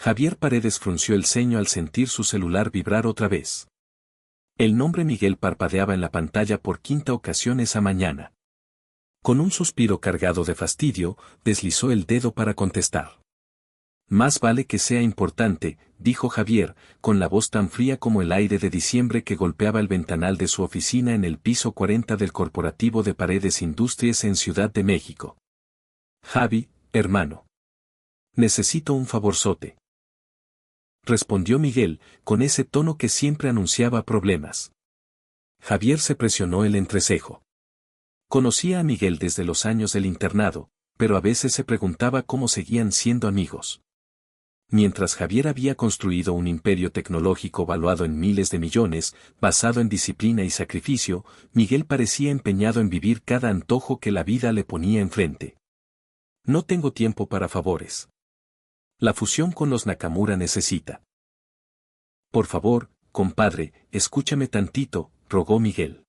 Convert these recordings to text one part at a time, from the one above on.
Javier Paredes frunció el ceño al sentir su celular vibrar otra vez. El nombre Miguel parpadeaba en la pantalla por quinta ocasión esa mañana. Con un suspiro cargado de fastidio, deslizó el dedo para contestar. Más vale que sea importante, dijo Javier, con la voz tan fría como el aire de diciembre que golpeaba el ventanal de su oficina en el piso 40 del corporativo de Paredes Industrias en Ciudad de México. Javi, hermano. Necesito un favorzote. Respondió Miguel, con ese tono que siempre anunciaba problemas. Javier se presionó el entrecejo. Conocía a Miguel desde los años del internado, pero a veces se preguntaba cómo seguían siendo amigos. Mientras Javier había construido un imperio tecnológico valuado en miles de millones, basado en disciplina y sacrificio, Miguel parecía empeñado en vivir cada antojo que la vida le ponía enfrente. No tengo tiempo para favores. La fusión con los Nakamura necesita. Por favor, compadre, escúchame tantito, rogó Miguel.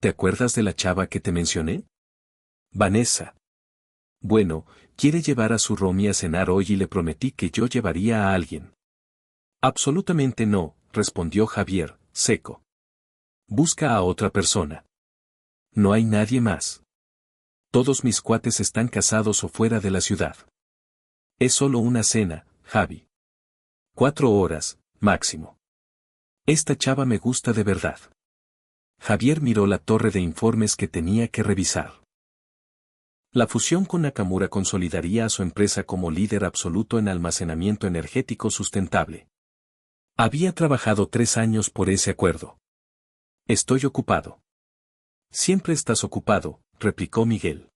¿Te acuerdas de la chava que te mencioné? Vanessa. Bueno, quiere llevar a su Romy a cenar hoy y le prometí que yo llevaría a alguien. Absolutamente no, respondió Javier, seco. Busca a otra persona. No hay nadie más. Todos mis cuates están casados o fuera de la ciudad. Es solo una cena, Javi. 4 horas, máximo. Esta chava me gusta de verdad. Javier miró la torre de informes que tenía que revisar. La fusión con Nakamura consolidaría a su empresa como líder absoluto en almacenamiento energético sustentable. Había trabajado 3 años por ese acuerdo. Estoy ocupado. Siempre estás ocupado, replicó Miguel.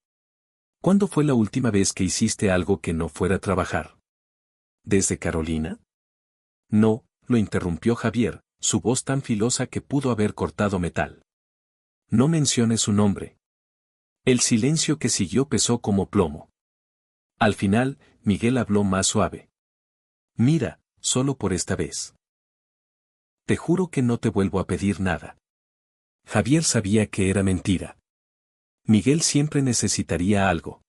¿Cuándo fue la última vez que hiciste algo que no fuera trabajar? ¿Desde Carolina? No, lo interrumpió Javier, su voz tan filosa que pudo haber cortado metal. No menciones su nombre. El silencio que siguió pesó como plomo. Al final, Miguel habló más suave. Mira, solo por esta vez. Te juro que no te vuelvo a pedir nada. Javier sabía que era mentira. Miguel siempre necesitaría algo.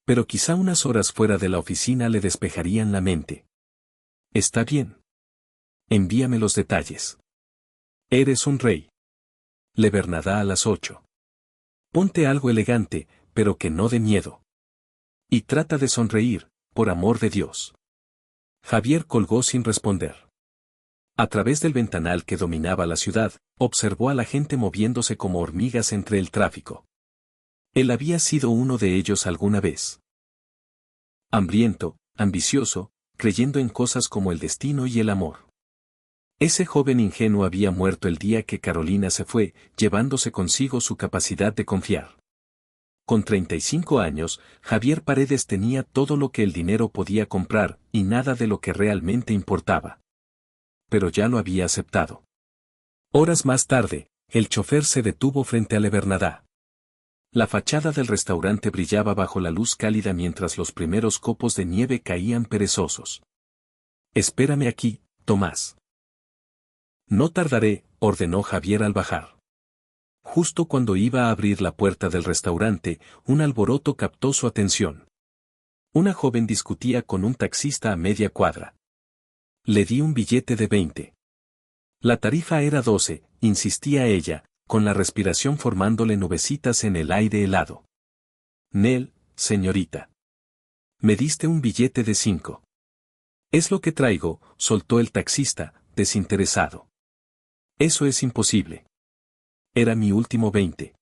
Pero quizá unas horas fuera de la oficina le despejarían la mente. Está bien. Envíame los detalles. Eres un rey. Le Bernadá a las 8. Ponte algo elegante, pero que no dé miedo. Y trata de sonreír, por amor de Dios. Javier colgó sin responder. A través del ventanal que dominaba la ciudad, observó a la gente moviéndose como hormigas entre el tráfico. Él había sido uno de ellos alguna vez. Hambriento, ambicioso, creyendo en cosas como el destino y el amor. Ese joven ingenuo había muerto el día que Carolina se fue, llevándose consigo su capacidad de confiar. Con 35 años, Javier Paredes tenía todo lo que el dinero podía comprar, y nada de lo que realmente importaba. Pero ya lo había aceptado. Horas más tarde, el chofer se detuvo frente a Le Bernadá. La fachada del restaurante brillaba bajo la luz cálida mientras los primeros copos de nieve caían perezosos. Espérame aquí, Tomás. No tardaré, ordenó Javier al bajar. Justo cuando iba a abrir la puerta del restaurante, un alboroto captó su atención. Una joven discutía con un taxista a media cuadra. Le di un billete de 20. La tarifa era 12, insistía ella, con la respiración formándole nubecitas en el aire helado. Nel, señorita. Me diste un billete de 5. Es lo que traigo, soltó el taxista, desinteresado. Eso es imposible. Era mi último 20.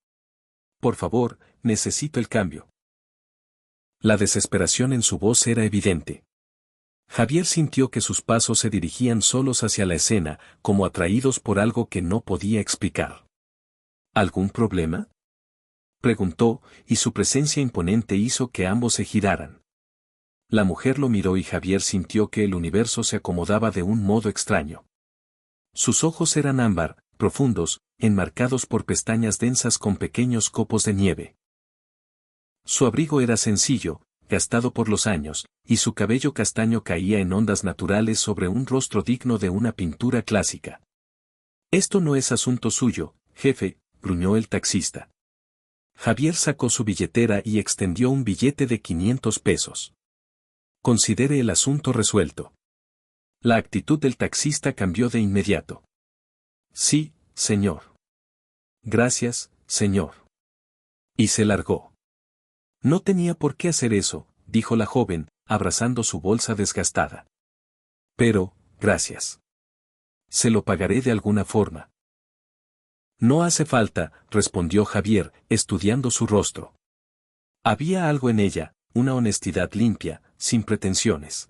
Por favor, necesito el cambio. La desesperación en su voz era evidente. Javier sintió que sus pasos se dirigían solos hacia la escena, como atraídos por algo que no podía explicar. ¿Algún problema?, preguntó, y su presencia imponente hizo que ambos se giraran. La mujer lo miró y Javier sintió que el universo se acomodaba de un modo extraño. Sus ojos eran ámbar, profundos, enmarcados por pestañas densas con pequeños copos de nieve. Su abrigo era sencillo, gastado por los años, y su cabello castaño caía en ondas naturales sobre un rostro digno de una pintura clásica. Esto no es asunto suyo, jefe, gruñó el taxista. Javier sacó su billetera y extendió un billete de 500 pesos. Considere el asunto resuelto. La actitud del taxista cambió de inmediato. Sí, señor. Gracias, señor. Y se largó. No tenía por qué hacer eso, dijo la joven, abrazando su bolsa desgastada. Pero, gracias. Se lo pagaré de alguna forma. No hace falta, respondió Javier, estudiando su rostro. Había algo en ella, una honestidad limpia, sin pretensiones.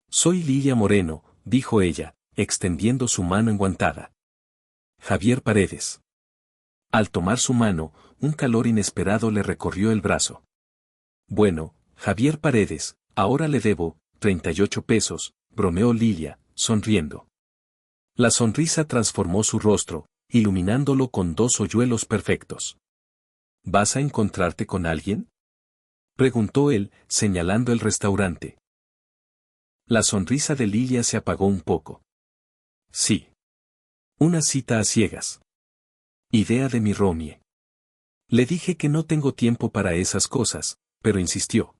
Soy Lilia Moreno, dijo ella, extendiendo su mano enguantada. Javier Paredes. Al tomar su mano, un calor inesperado le recorrió el brazo. Bueno, Javier Paredes, ahora le debo 38 pesos, bromeó Lilia, sonriendo. La sonrisa transformó su rostro, iluminándolo con dos hoyuelos perfectos. ¿Vas a encontrarte con alguien?, preguntó él, señalando el restaurante. La sonrisa de Lilia se apagó un poco. Sí. Una cita a ciegas. Idea de mi Romie. Le dije que no tengo tiempo para esas cosas, pero insistió.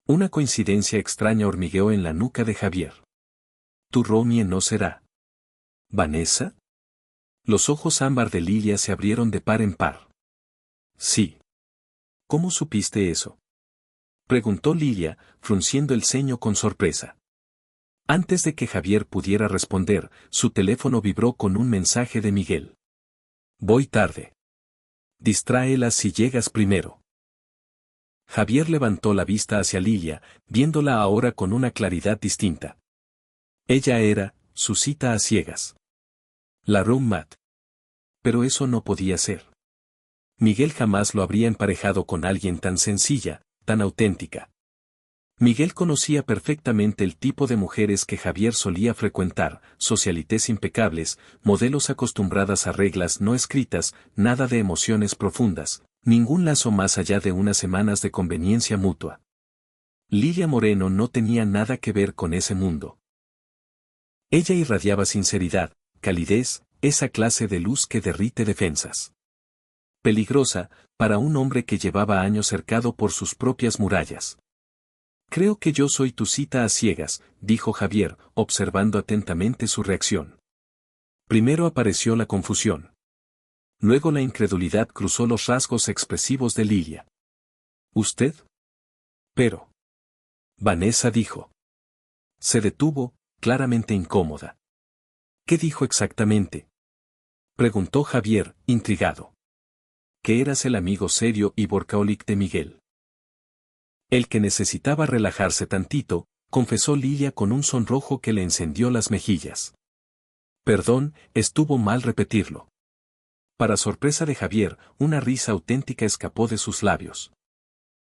Una coincidencia extraña hormigueó en la nuca de Javier. ¿Tu Romie no será Vanessa? Los ojos ámbar de Lilia se abrieron de par en par. Sí. ¿Cómo supiste eso?, preguntó Lilia, frunciendo el ceño con sorpresa. Antes de que Javier pudiera responder, su teléfono vibró con un mensaje de Miguel. Voy tarde. Distráela si llegas primero. Javier levantó la vista hacia Lilia, viéndola ahora con una claridad distinta. Ella era su cita a ciegas. La roommate. Pero eso no podía ser. Miguel jamás lo habría emparejado con alguien tan sencilla, tan auténtica. Miguel conocía perfectamente el tipo de mujeres que Javier solía frecuentar, socialites impecables, modelos acostumbradas a reglas no escritas, nada de emociones profundas, ningún lazo más allá de unas semanas de conveniencia mutua. Lilia Moreno no tenía nada que ver con ese mundo. Ella irradiaba sinceridad, calidez, esa clase de luz que derrite defensas. Peligrosa, para un hombre que llevaba años cercado por sus propias murallas. Creo que yo soy tu cita a ciegas, dijo Javier, observando atentamente su reacción. Primero apareció la confusión. Luego la incredulidad cruzó los rasgos expresivos de Lilia. ¿Usted? Pero. Vanessa dijo. Se detuvo, claramente incómoda. ¿Qué dijo exactamente?, preguntó Javier, intrigado. Que eras el amigo serio y workaholic de Miguel. El que necesitaba relajarse tantito, confesó Lilia con un sonrojo que le encendió las mejillas. Perdón, estuvo mal repetirlo. Para sorpresa de Javier, una risa auténtica escapó de sus labios.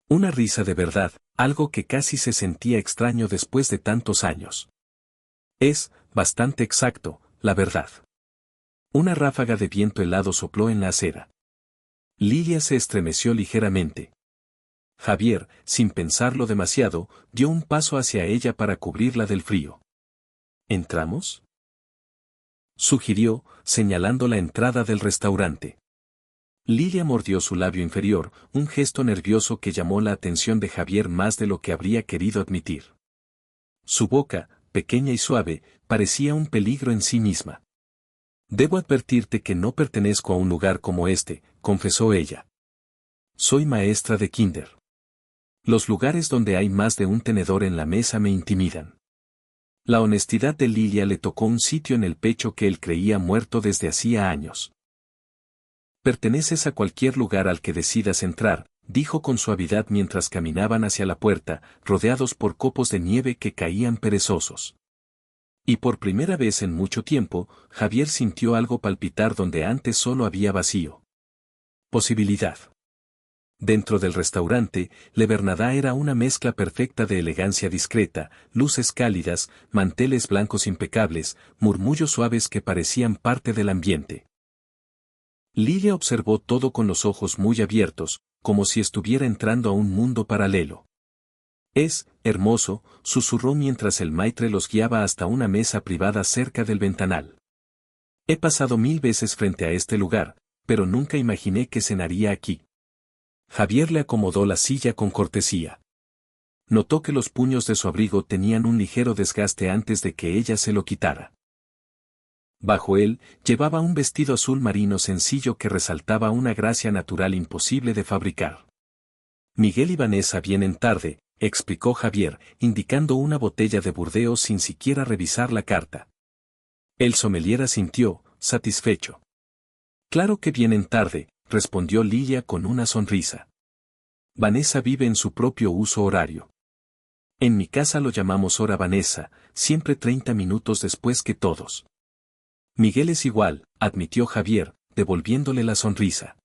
Una risa de verdad, algo que casi se sentía extraño después de tantos años. Es, bastante exacto, la verdad. Una ráfaga de viento helado sopló en la acera. Lilia se estremeció ligeramente. Javier, sin pensarlo demasiado, dio un paso hacia ella para cubrirla del frío. ¿Entramos?, sugirió, señalando la entrada del restaurante. Lilia mordió su labio inferior, un gesto nervioso que llamó la atención de Javier más de lo que habría querido admitir. Su boca, pequeña y suave, parecía un peligro en sí misma. Debo advertirte que no pertenezco a un lugar como este, confesó ella. Soy maestra de kinder. Los lugares donde hay más de un tenedor en la mesa me intimidan. La honestidad de Lilia le tocó un sitio en el pecho que él creía muerto desde hacía años. Perteneces a cualquier lugar al que decidas entrar, dijo con suavidad mientras caminaban hacia la puerta, rodeados por copos de nieve que caían perezosos. Y por primera vez en mucho tiempo, Javier sintió algo palpitar donde antes solo había vacío. Posibilidad. Dentro del restaurante, Le Bernardin era una mezcla perfecta de elegancia discreta, luces cálidas, manteles blancos impecables, murmullos suaves que parecían parte del ambiente. Lilia observó todo con los ojos muy abiertos, como si estuviera entrando a un mundo paralelo. Es hermoso, susurró mientras el maitre los guiaba hasta una mesa privada cerca del ventanal. He pasado 1000 veces frente a este lugar, pero nunca imaginé que cenaría aquí. Javier le acomodó la silla con cortesía. Notó que los puños de su abrigo tenían un ligero desgaste antes de que ella se lo quitara. Bajo él, llevaba un vestido azul marino sencillo que resaltaba una gracia natural imposible de fabricar. Miguel y Vanessa vienen tarde, explicó Javier, indicando una botella de Burdeos sin siquiera revisar la carta. El sommelier asintió, satisfecho. Claro que vienen tarde, respondió Lilia con una sonrisa. Vanessa vive en su propio uso horario. En mi casa lo llamamos hora Vanessa, siempre 30 minutos después que todos. Miguel es igual, admitió Javier, devolviéndole la sonrisa.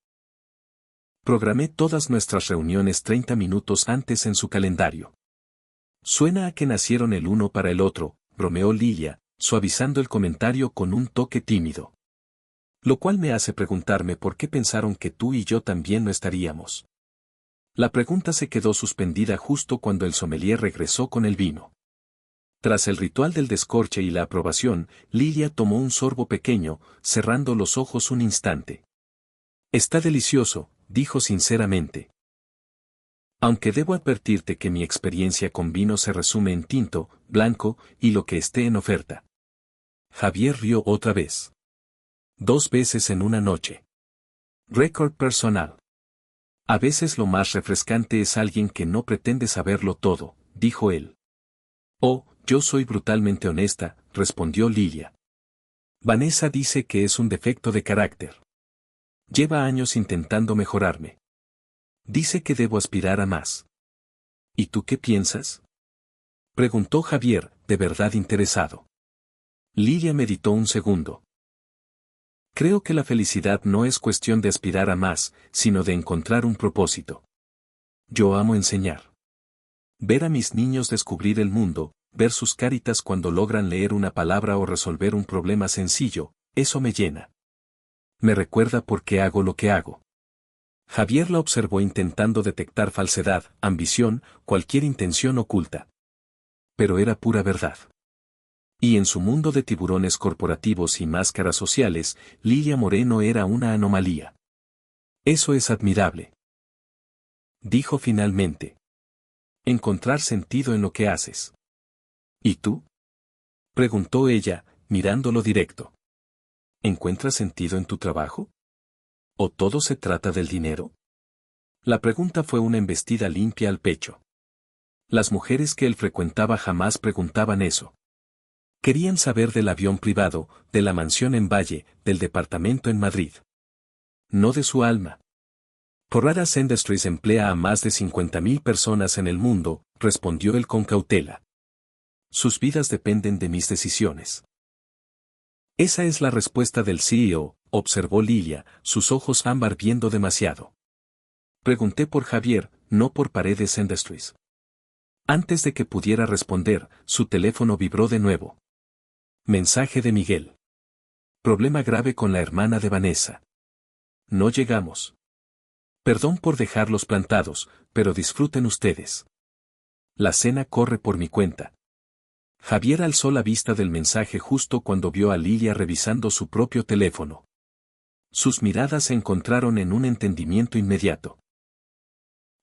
Programé todas nuestras reuniones 30 minutos antes en su calendario. Suena a que nacieron el uno para el otro, bromeó Lilia, suavizando el comentario con un toque tímido. Lo cual me hace preguntarme por qué pensaron que tú y yo también no estaríamos. La pregunta se quedó suspendida justo cuando el sommelier regresó con el vino. Tras el ritual del descorche y la aprobación, Lilia tomó un sorbo pequeño, cerrando los ojos un instante. Está delicioso, dijo sinceramente. Aunque debo advertirte que mi experiencia con vino se resume en tinto, blanco, y lo que esté en oferta. Javier rió otra vez. 2 veces en una noche. Récord personal. A veces lo más refrescante es alguien que no pretende saberlo todo, dijo él. Oh, yo soy brutalmente honesta, respondió Lilia. Vanessa dice que es un defecto de carácter. Lleva años intentando mejorarme. Dice que debo aspirar a más. ¿Y tú qué piensas? Preguntó Javier, de verdad interesado. Lilia meditó un segundo. Creo que la felicidad no es cuestión de aspirar a más, sino de encontrar un propósito. Yo amo enseñar. Ver a mis niños descubrir el mundo, ver sus caritas cuando logran leer una palabra o resolver un problema sencillo, eso me llena. Me recuerda por qué hago lo que hago. Javier la observó intentando detectar falsedad, ambición, cualquier intención oculta. Pero era pura verdad. Y en su mundo de tiburones corporativos y máscaras sociales, Lilia Moreno era una anomalía. Eso es admirable. Dijo finalmente. Encontrar sentido en lo que haces. ¿Y tú? Preguntó ella, mirándolo directo. ¿Encuentras sentido en tu trabajo? ¿O todo se trata del dinero? La pregunta fue una embestida limpia al pecho. Las mujeres que él frecuentaba jamás preguntaban eso. Querían saber del avión privado, de la mansión en Valle, del departamento en Madrid. No de su alma. Porradas Industries emplea a más de 50.000 personas en el mundo, respondió él con cautela. Sus vidas dependen de mis decisiones. Esa es la respuesta del CEO, observó Lilia, sus ojos ámbar viendo demasiado. Pregunté por Javier, no por Paredes Industries. Antes de que pudiera responder, su teléfono vibró de nuevo. Mensaje de Miguel. Problema grave con la hermana de Vanessa. No llegamos. Perdón por dejarlos plantados, pero disfruten ustedes. La cena corre por mi cuenta. Javier alzó la vista del mensaje justo cuando vio a Lilia revisando su propio teléfono. Sus miradas se encontraron en un entendimiento inmediato.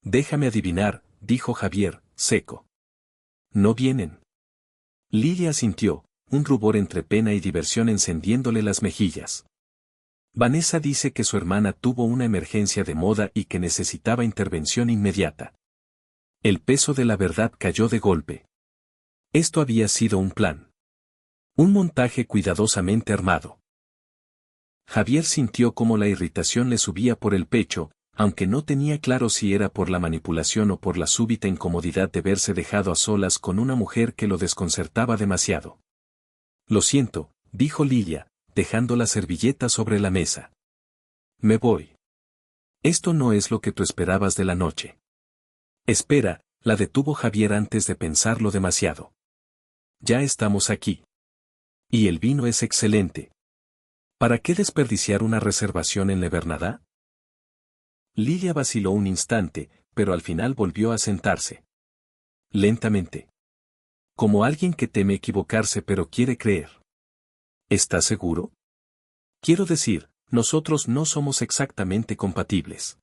Déjame adivinar, dijo Javier, seco. ¿No vienen? Lilia asintió, un rubor entre pena y diversión encendiéndole las mejillas. Vanessa dice que su hermana tuvo una emergencia de moda y que necesitaba intervención inmediata. El peso de la verdad cayó de golpe. Esto había sido un plan. Un montaje cuidadosamente armado. Javier sintió cómo la irritación le subía por el pecho, aunque no tenía claro si era por la manipulación o por la súbita incomodidad de verse dejado a solas con una mujer que lo desconcertaba demasiado. Lo siento, dijo Lilia, dejando la servilleta sobre la mesa. Me voy. Esto no es lo que tú esperabas de la noche. Espera, la detuvo Javier antes de pensarlo demasiado. Ya estamos aquí. Y el vino es excelente. ¿Para qué desperdiciar una reservación en Le Bernardin? Lilia vaciló un instante, pero al final volvió a sentarse. Lentamente. Como alguien que teme equivocarse pero quiere creer. ¿Estás seguro? Quiero decir, nosotros no somos exactamente compatibles.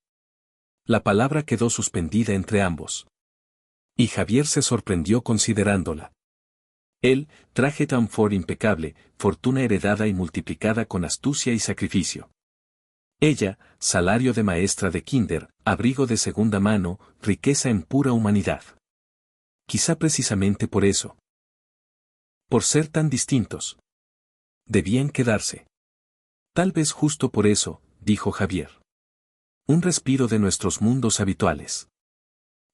La palabra quedó suspendida entre ambos. Y Javier se sorprendió considerándola. Él, traje tan impecable, fortuna heredada y multiplicada con astucia y sacrificio. Ella, salario de maestra de kinder, abrigo de segunda mano, riqueza en pura humanidad. Quizá precisamente por eso. Por ser tan distintos. Debían quedarse. Tal vez justo por eso, dijo Javier. Un respiro de nuestros mundos habituales.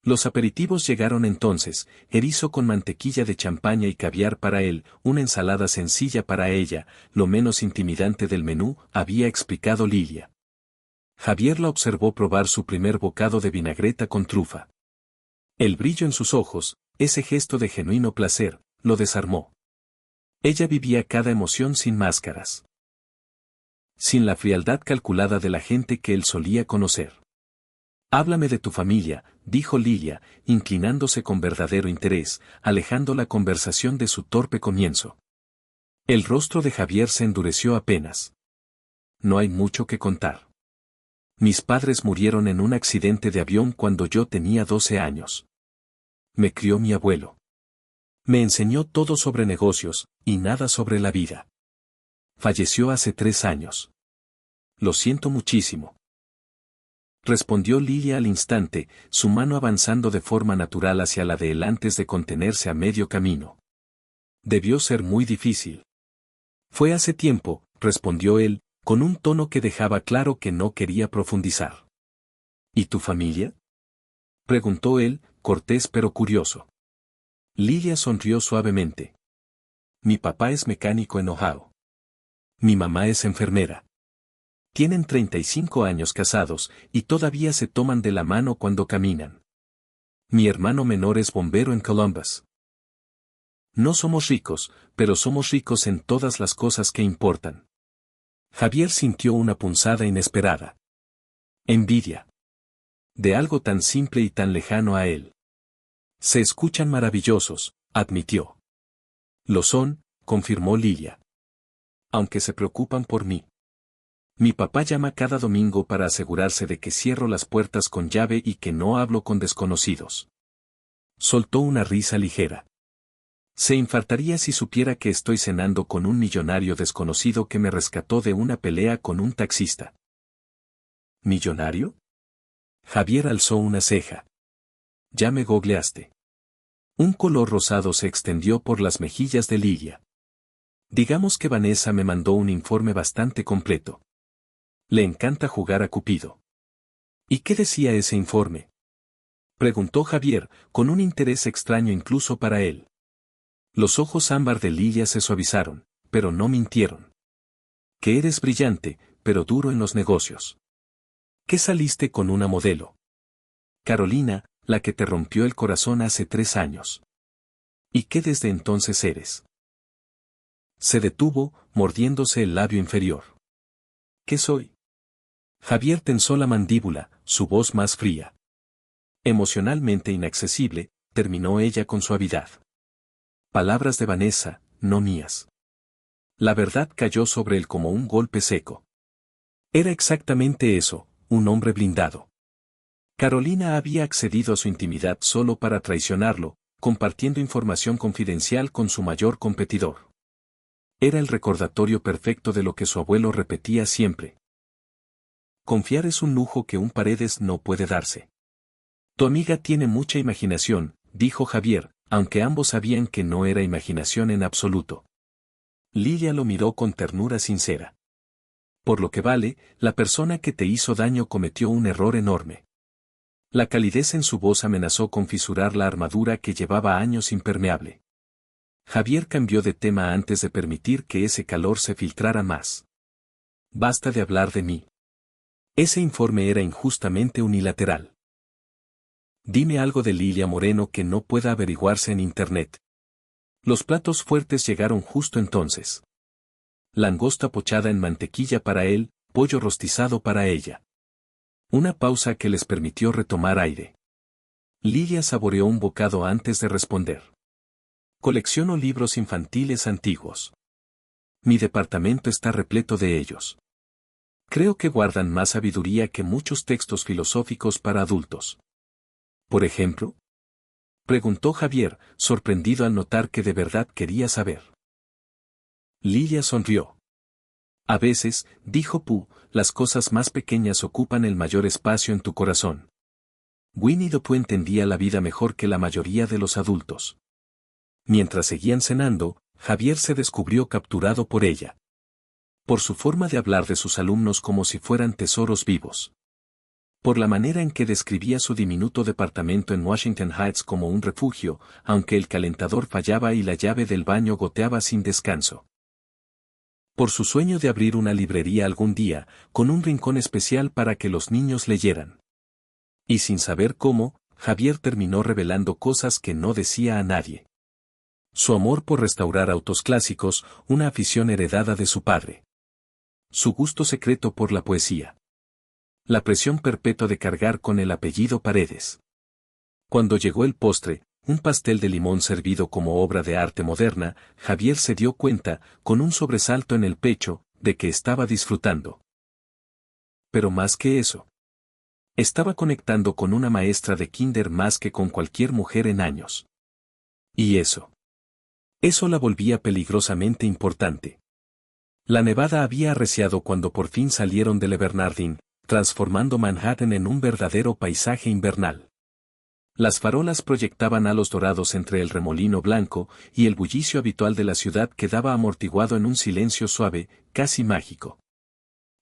Los aperitivos llegaron entonces, erizo con mantequilla de champaña y caviar para él, una ensalada sencilla para ella, lo menos intimidante del menú, había explicado Lilia. Javier la observó probar su primer bocado de vinagreta con trufa. El brillo en sus ojos, ese gesto de genuino placer, lo desarmó. Ella vivía cada emoción sin máscaras. Sin la frialdad calculada de la gente que él solía conocer. Háblame de tu familia, dijo Lilia, inclinándose con verdadero interés, alejando la conversación de su torpe comienzo. El rostro de Javier se endureció apenas. No hay mucho que contar. Mis padres murieron en un accidente de avión cuando yo tenía 12 años. Me crió mi abuelo. Me enseñó todo sobre negocios, y nada sobre la vida. Falleció hace 3 años. Lo siento muchísimo. Respondió Lilia al instante, su mano avanzando de forma natural hacia la de él antes de contenerse a medio camino. Debió ser muy difícil. Fue hace tiempo, respondió él, con un tono que dejaba claro que no quería profundizar. ¿Y tu familia? Preguntó él, cortés pero curioso. Lilia sonrió suavemente. Mi papá es mecánico en Ohio. Mi mamá es enfermera. Tienen 35 años casados, y todavía se toman de la mano cuando caminan. Mi hermano menor es bombero en Columbus. No somos ricos, pero somos ricos en todas las cosas que importan. Javier sintió una punzada inesperada. Envidia. De algo tan simple y tan lejano a él. Se escuchan maravillosos, admitió. Lo son, confirmó Lilia. Aunque se preocupan por mí. Mi papá llama cada domingo para asegurarse de que cierro las puertas con llave y que no hablo con desconocidos. Soltó una risa ligera. Se infartaría si supiera que estoy cenando con un millonario desconocido que me rescató de una pelea con un taxista. ¿Millonario? Javier alzó una ceja. Ya me googleaste. Un color rosado se extendió por las mejillas de Lilia. Digamos que Vanessa me mandó un informe bastante completo. Le encanta jugar a Cupido. ¿Y qué decía ese informe? Preguntó Javier, con un interés extraño incluso para él. Los ojos ámbar de Lilia se suavizaron, pero no mintieron. Que eres brillante, pero duro en los negocios. ¿Qué saliste con una modelo? Carolina, la que te rompió el corazón hace 3 años. ¿Y qué desde entonces eres? Se detuvo, mordiéndose el labio inferior. ¿Qué soy? Javier tensó la mandíbula, su voz más fría. Emocionalmente inaccesible, terminó ella con suavidad. Palabras de Vanessa, no mías. La verdad cayó sobre él como un golpe seco. Era exactamente eso, un hombre blindado. Carolina había accedido a su intimidad solo para traicionarlo, compartiendo información confidencial con su mayor competidor. Era el recordatorio perfecto de lo que su abuelo repetía siempre. Confiar es un lujo que un Paredes no puede darse. Tu amiga tiene mucha imaginación, dijo Javier, aunque ambos sabían que no era imaginación en absoluto. Lilia lo miró con ternura sincera. Por lo que vale, la persona que te hizo daño cometió un error enorme. La calidez en su voz amenazó con fisurar la armadura que llevaba años impermeable. Javier cambió de tema antes de permitir que ese calor se filtrara más. Basta de hablar de mí. Ese informe era injustamente unilateral. Dime algo de Lilia Moreno que no pueda averiguarse en Internet. Los platos fuertes llegaron justo entonces. Langosta pochada en mantequilla para él, pollo rostizado para ella. Una pausa que les permitió retomar aire. Lilia saboreó un bocado antes de responder. Colecciono libros infantiles antiguos. Mi departamento está repleto de ellos. Creo que guardan más sabiduría que muchos textos filosóficos para adultos. ¿Por ejemplo? Preguntó Javier, sorprendido al notar que de verdad quería saber. Lilia sonrió. A veces, dijo Pooh, las cosas más pequeñas ocupan el mayor espacio en tu corazón. Winnie the Pooh entendía la vida mejor que la mayoría de los adultos. Mientras seguían cenando, Javier se descubrió capturado por ella. Por su forma de hablar de sus alumnos como si fueran tesoros vivos. Por la manera en que describía su diminuto departamento en Washington Heights como un refugio, aunque el calentador fallaba y la llave del baño goteaba sin descanso. Por su sueño de abrir una librería algún día, con un rincón especial para que los niños leyeran. Y sin saber cómo, Javier terminó revelando cosas que no decía a nadie. Su amor por restaurar autos clásicos, una afición heredada de su padre. Su gusto secreto por la poesía. La presión perpetua de cargar con el apellido Paredes. Cuando llegó el postre, un pastel de limón servido como obra de arte moderna, Javier se dio cuenta, con un sobresalto en el pecho, de que estaba disfrutando. Pero más que eso. Estaba conectando con una maestra de kinder más que con cualquier mujer en años. Y eso. Eso la volvía peligrosamente importante. La nevada había arreciado cuando por fin salieron de Le Bernardin, transformando Manhattan en un verdadero paisaje invernal. Las farolas proyectaban halos dorados entre el remolino blanco, y el bullicio habitual de la ciudad quedaba amortiguado en un silencio suave, casi mágico.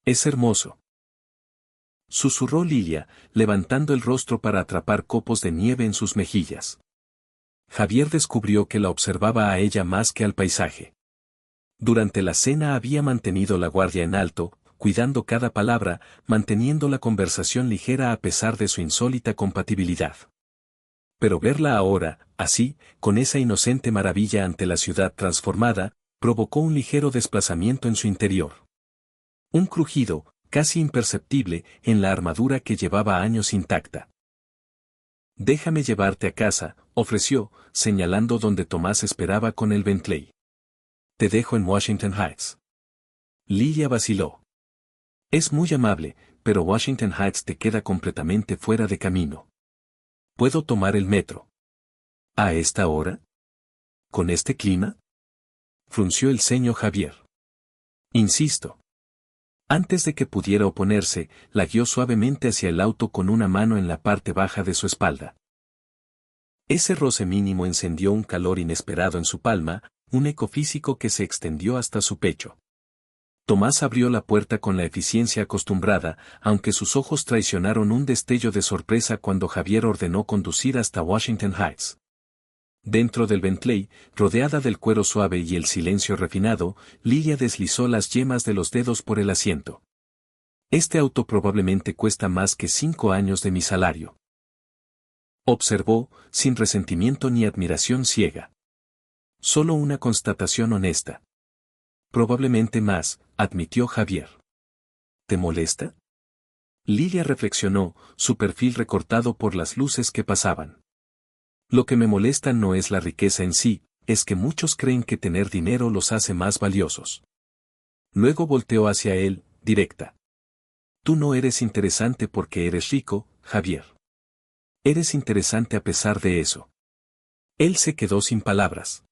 «Es hermoso», susurró Lilia, levantando el rostro para atrapar copos de nieve en sus mejillas. Javier descubrió que la observaba a ella más que al paisaje. Durante la cena había mantenido la guardia en alto, cuidando cada palabra, manteniendo la conversación ligera a pesar de su insólita compatibilidad. Pero verla ahora, así, con esa inocente maravilla ante la ciudad transformada, provocó un ligero desplazamiento en su interior. Un crujido, casi imperceptible, en la armadura que llevaba años intacta. «Déjame llevarte a casa», ofreció, señalando donde Tomás esperaba con el Bentley. «Te dejo en Washington Heights». Lilia vaciló. «Es muy amable, pero Washington Heights te queda completamente fuera de camino. ¿Puedo tomar el metro?» «¿A esta hora? ¿Con este clima?» Frunció el ceño Javier. «Insisto». Antes de que pudiera oponerse, la guió suavemente hacia el auto con una mano en la parte baja de su espalda. Ese roce mínimo encendió un calor inesperado en su palma, un eco físico que se extendió hasta su pecho. Tomás abrió la puerta con la eficiencia acostumbrada, aunque sus ojos traicionaron un destello de sorpresa cuando Javier ordenó conducir hasta Washington Heights. Dentro del Bentley, rodeada del cuero suave y el silencio refinado, Lilia deslizó las yemas de los dedos por el asiento. «Este auto probablemente cuesta más que 5 años de mi salario», observó, sin resentimiento ni admiración ciega. «Solo una constatación honesta». «Probablemente más», admitió Javier. «¿Te molesta?» Lilia reflexionó, su perfil recortado por las luces que pasaban. «Lo que me molesta no es la riqueza en sí, es que muchos creen que tener dinero los hace más valiosos». Luego volteó hacia él, directa. «Tú no eres interesante porque eres rico, Javier. Eres interesante a pesar de eso». Él se quedó sin palabras.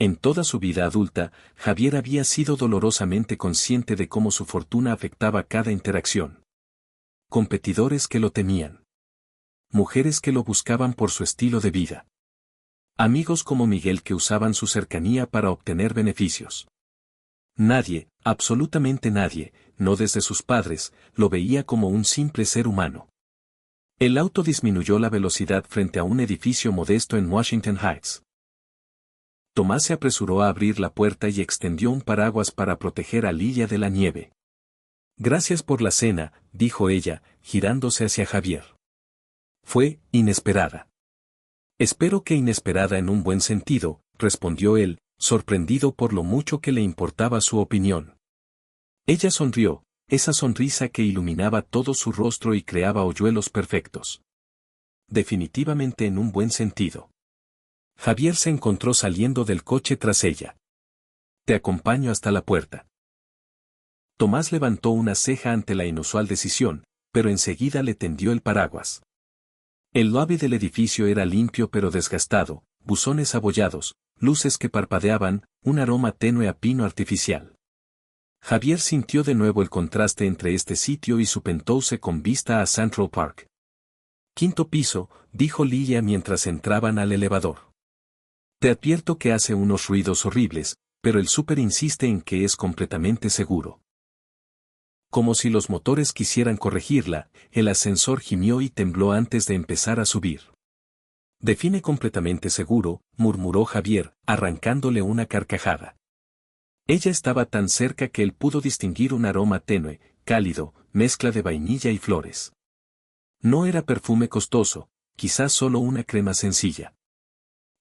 En toda su vida adulta, Javier había sido dolorosamente consciente de cómo su fortuna afectaba cada interacción. Competidores que lo temían. Mujeres que lo buscaban por su estilo de vida. Amigos como Miguel que usaban su cercanía para obtener beneficios. Nadie, absolutamente nadie, no desde sus padres, lo veía como un simple ser humano. El auto disminuyó la velocidad frente a un edificio modesto en Washington Heights. Tomás se apresuró a abrir la puerta y extendió un paraguas para proteger a Lilia de la nieve. «Gracias por la cena», dijo ella, girándose hacia Javier. «Fue inesperada». «Espero que inesperada en un buen sentido», respondió él, sorprendido por lo mucho que le importaba su opinión. Ella sonrió, esa sonrisa que iluminaba todo su rostro y creaba hoyuelos perfectos. «Definitivamente en un buen sentido». Javier se encontró saliendo del coche tras ella. «Te acompaño hasta la puerta». Tomás levantó una ceja ante la inusual decisión, pero enseguida le tendió el paraguas. El lobby del edificio era limpio pero desgastado, buzones abollados, luces que parpadeaban, un aroma tenue a pino artificial. Javier sintió de nuevo el contraste entre este sitio y su penthouse con vista a Central Park. Quinto piso, dijo Lilia mientras entraban al elevador. Te advierto que hace unos ruidos horribles, pero el súper insiste en que es completamente seguro. Como si los motores quisieran corregirla, el ascensor gimió y tembló antes de empezar a subir. Define completamente seguro, murmuró Javier, arrancándole una carcajada. Ella estaba tan cerca que él pudo distinguir un aroma tenue, cálido, mezcla de vainilla y flores. No era perfume costoso, quizás solo una crema sencilla.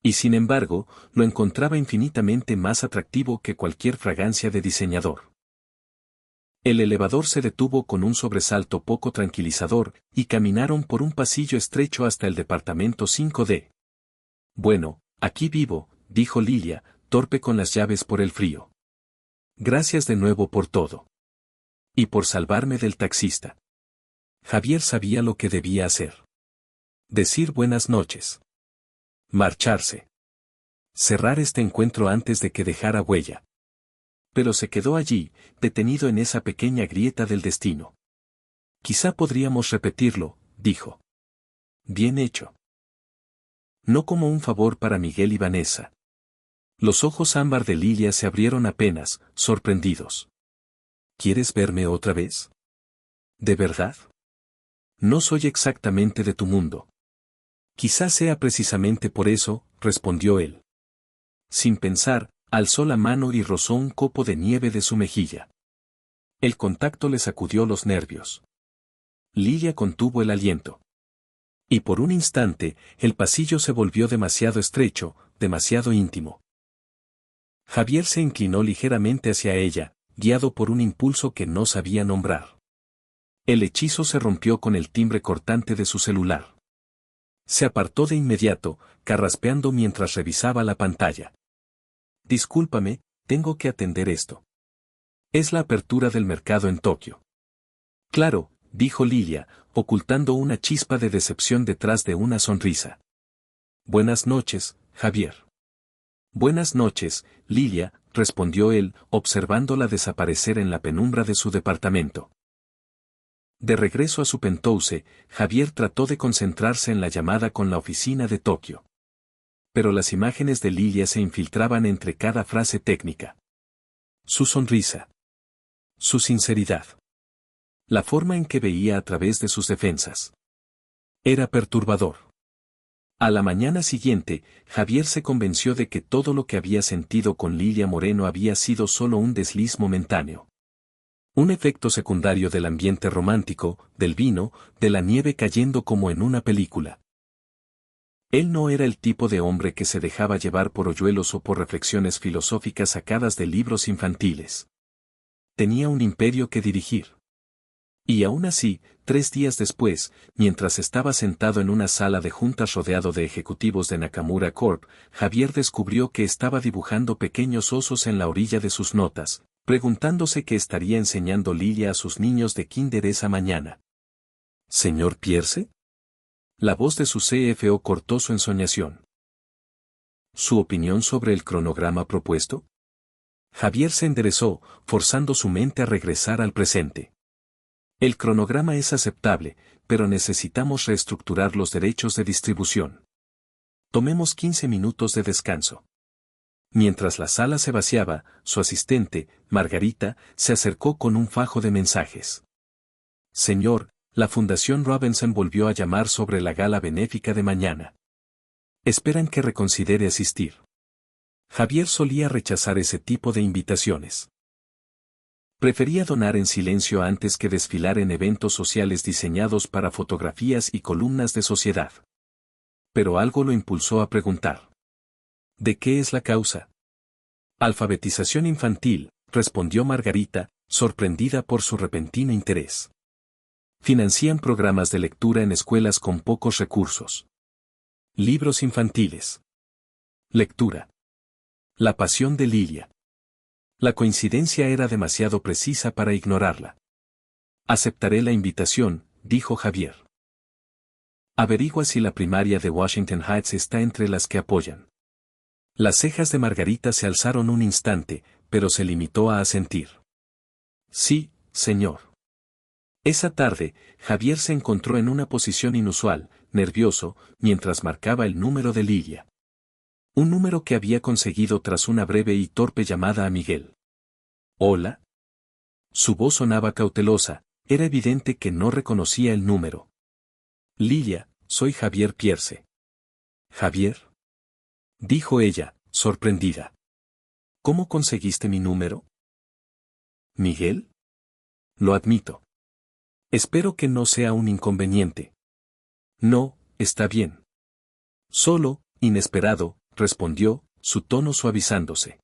Y sin embargo, lo encontraba infinitamente más atractivo que cualquier fragancia de diseñador. El elevador se detuvo con un sobresalto poco tranquilizador, y caminaron por un pasillo estrecho hasta el departamento 5D. Bueno, aquí vivo, dijo Lilia, torpe con las llaves por el frío. Gracias de nuevo por todo. Y por salvarme del taxista. Javier sabía lo que debía hacer. Decir buenas noches. Marcharse. Cerrar este encuentro antes de que dejara huella. Pero se quedó allí, detenido en esa pequeña grieta del destino. Quizá podríamos repetirlo, dijo. Bien hecho. No como un favor para Miguel y Vanessa. Los ojos ámbar de Lilia se abrieron apenas, sorprendidos. ¿Quieres verme otra vez? ¿De verdad? No soy exactamente de tu mundo. Quizá sea precisamente por eso, respondió él. Sin pensar, alzó la mano y rozó un copo de nieve de su mejilla. El contacto le sacudió los nervios. Lilia contuvo el aliento. Y por un instante, el pasillo se volvió demasiado estrecho, demasiado íntimo. Javier se inclinó ligeramente hacia ella, guiado por un impulso que no sabía nombrar. El hechizo se rompió con el timbre cortante de su celular. Se apartó de inmediato, carraspeando mientras revisaba la pantalla. Discúlpame, tengo que atender esto. Es la apertura del mercado en Tokio. Claro, dijo Lilia, ocultando una chispa de decepción detrás de una sonrisa. Buenas noches, Javier. Buenas noches, Lilia, respondió él, observándola desaparecer en la penumbra de su departamento. De regreso a su penthouse, Javier trató de concentrarse en la llamada con la oficina de Tokio. Pero las imágenes de Lilia se infiltraban entre cada frase técnica. Su sonrisa. Su sinceridad. La forma en que veía a través de sus defensas. Era perturbador. A la mañana siguiente, Javier se convenció de que todo lo que había sentido con Lilia Moreno había sido solo un desliz momentáneo. Un efecto secundario del ambiente romántico, del vino, de la nieve cayendo como en una película. Él no era el tipo de hombre que se dejaba llevar por hoyuelos o por reflexiones filosóficas sacadas de libros infantiles. Tenía un imperio que dirigir. Y aún así, 3 días después, mientras estaba sentado en una sala de juntas rodeado de ejecutivos de Nakamura Corp., Javier descubrió que estaba dibujando pequeños osos en la orilla de sus notas, preguntándose qué estaría enseñando Lilia a sus niños de kinder esa mañana. ¿Señor Pierce? La voz de su CFO cortó su ensoñación. ¿Su opinión sobre el cronograma propuesto? Javier se enderezó, forzando su mente a regresar al presente. El cronograma es aceptable, pero necesitamos reestructurar los derechos de distribución. Tomemos 15 minutos de descanso. Mientras la sala se vaciaba, su asistente, Margarita, se acercó con un fajo de mensajes. Señor, la Fundación Robinson volvió a llamar sobre la gala benéfica de mañana. Esperan que reconsidere asistir. Javier solía rechazar ese tipo de invitaciones. Prefería donar en silencio antes que desfilar en eventos sociales diseñados para fotografías y columnas de sociedad. Pero algo lo impulsó a preguntar. ¿De qué es la causa? Alfabetización infantil, respondió Margarita, sorprendida por su repentino interés. Financian programas de lectura en escuelas con pocos recursos. Libros infantiles. Lectura. La pasión de Lilia. La coincidencia era demasiado precisa para ignorarla. Aceptaré la invitación, dijo Javier. Averigua si la primaria de Washington Heights está entre las que apoyan. Las cejas de Margarita se alzaron un instante, pero se limitó a asentir. Sí, señor. Esa tarde, Javier se encontró en una posición inusual, nervioso, mientras marcaba el número de Lilia. Un número que había conseguido tras una breve y torpe llamada a Miguel. ¿Hola? Su voz sonaba cautelosa, era evidente que no reconocía el número. Lilia, soy Javier Pierce. ¿Javier? Dijo ella, sorprendida. ¿Cómo conseguiste mi número? ¿Miguel? Lo admito. Espero que no sea un inconveniente. No, está bien. Solo, inesperado, respondió, su tono suavizándose.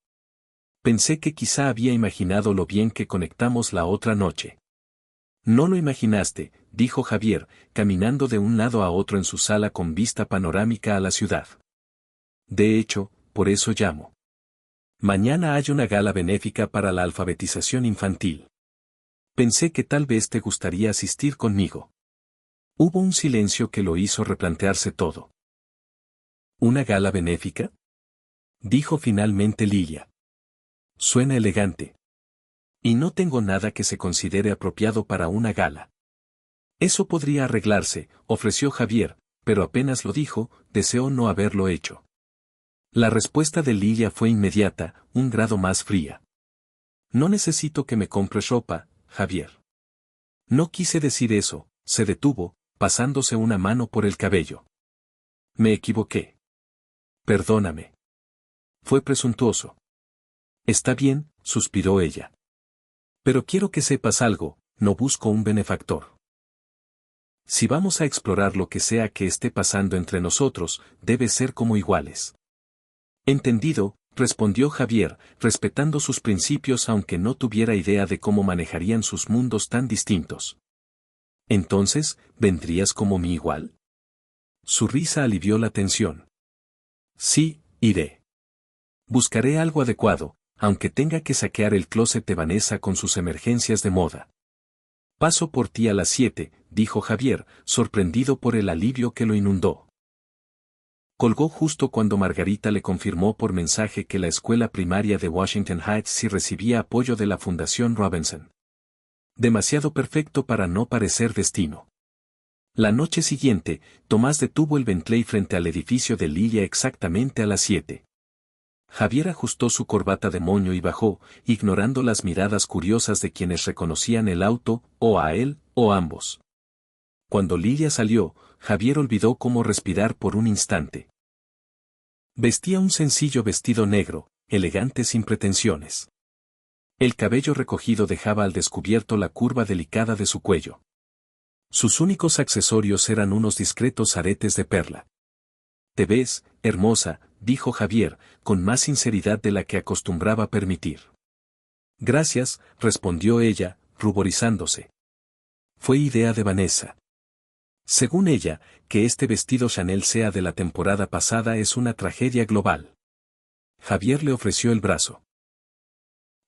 Pensé que quizá había imaginado lo bien que conectamos la otra noche. No lo imaginaste, dijo Javier, caminando de un lado a otro en su sala con vista panorámica a la ciudad. De hecho, por eso llamo. Mañana hay una gala benéfica para la alfabetización infantil. Pensé que tal vez te gustaría asistir conmigo. Hubo un silencio que lo hizo replantearse todo. ¿Una gala benéfica? Dijo finalmente Lilia. Suena elegante. Y no tengo nada que se considere apropiado para una gala. Eso podría arreglarse, ofreció Javier, pero apenas lo dijo, deseó no haberlo hecho. La respuesta de Lilia fue inmediata, un grado más fría. No necesito que me compres ropa, Javier. No quise decir eso, se detuvo, pasándose una mano por el cabello. Me equivoqué. Perdóname. Fue presuntuoso. Está bien, suspiró ella. Pero quiero que sepas algo, no busco un benefactor. Si vamos a explorar lo que sea que esté pasando entre nosotros, debe ser como iguales. Entendido, respondió Javier, respetando sus principios aunque no tuviera idea de cómo manejarían sus mundos tan distintos. Entonces, ¿vendrías como mi igual? Su risa alivió la tensión. Sí, iré. Buscaré algo adecuado, aunque tenga que saquear el closet de Vanessa con sus emergencias de moda. Paso por ti a las 7, dijo Javier, sorprendido por el alivio que lo inundó. Colgó justo cuando Margarita le confirmó por mensaje que la escuela primaria de Washington Heights sí recibía apoyo de la Fundación Robinson. Demasiado perfecto para no parecer destino. La noche siguiente, Tomás detuvo el Bentley frente al edificio de Lilia exactamente a las 7. Javier ajustó su corbata de moño y bajó, ignorando las miradas curiosas de quienes reconocían el auto, o a él, o ambos. Cuando Lilia salió, Javier olvidó cómo respirar por un instante. Vestía un sencillo vestido negro, elegante sin pretensiones. El cabello recogido dejaba al descubierto la curva delicada de su cuello. Sus únicos accesorios eran unos discretos aretes de perla. «Te ves, hermosa», dijo Javier, con más sinceridad de la que acostumbraba permitir. «Gracias», respondió ella, ruborizándose. Fue idea de Vanessa. Según ella, que este vestido Chanel sea de la temporada pasada es una tragedia global. Javier le ofreció el brazo.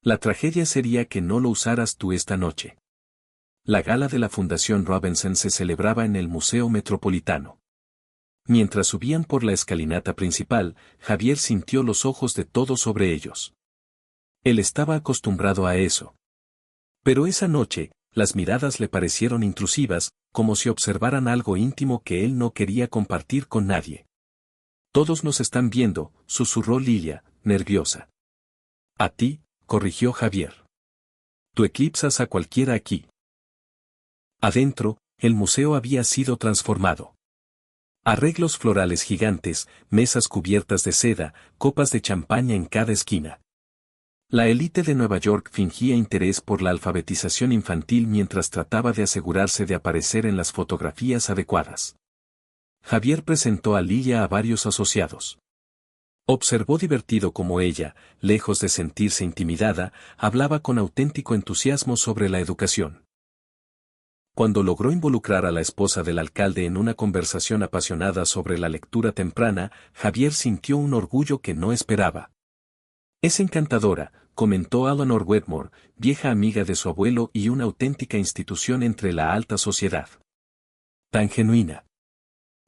La tragedia sería que no lo usaras tú esta noche. La gala de la Fundación Robinson se celebraba en el Museo Metropolitano. Mientras subían por la escalinata principal, Javier sintió los ojos de todos sobre ellos. Él estaba acostumbrado a eso. Pero esa noche, las miradas le parecieron intrusivas, como si observaran algo íntimo que él no quería compartir con nadie. «Todos nos están viendo», susurró Lilia, nerviosa. «A ti», corrigió Javier. «Tú eclipsas a cualquiera aquí». Adentro, el museo había sido transformado. Arreglos florales gigantes, mesas cubiertas de seda, copas de champaña en cada esquina. La élite de Nueva York fingía interés por la alfabetización infantil mientras trataba de asegurarse de aparecer en las fotografías adecuadas. Javier presentó a Lilia a varios asociados. Observó divertido cómo ella, lejos de sentirse intimidada, hablaba con auténtico entusiasmo sobre la educación. Cuando logró involucrar a la esposa del alcalde en una conversación apasionada sobre la lectura temprana, Javier sintió un orgullo que no esperaba. «Es encantadora», comentó Eleanor Wetmore, vieja amiga de su abuelo y una auténtica institución entre la alta sociedad. «Tan genuina».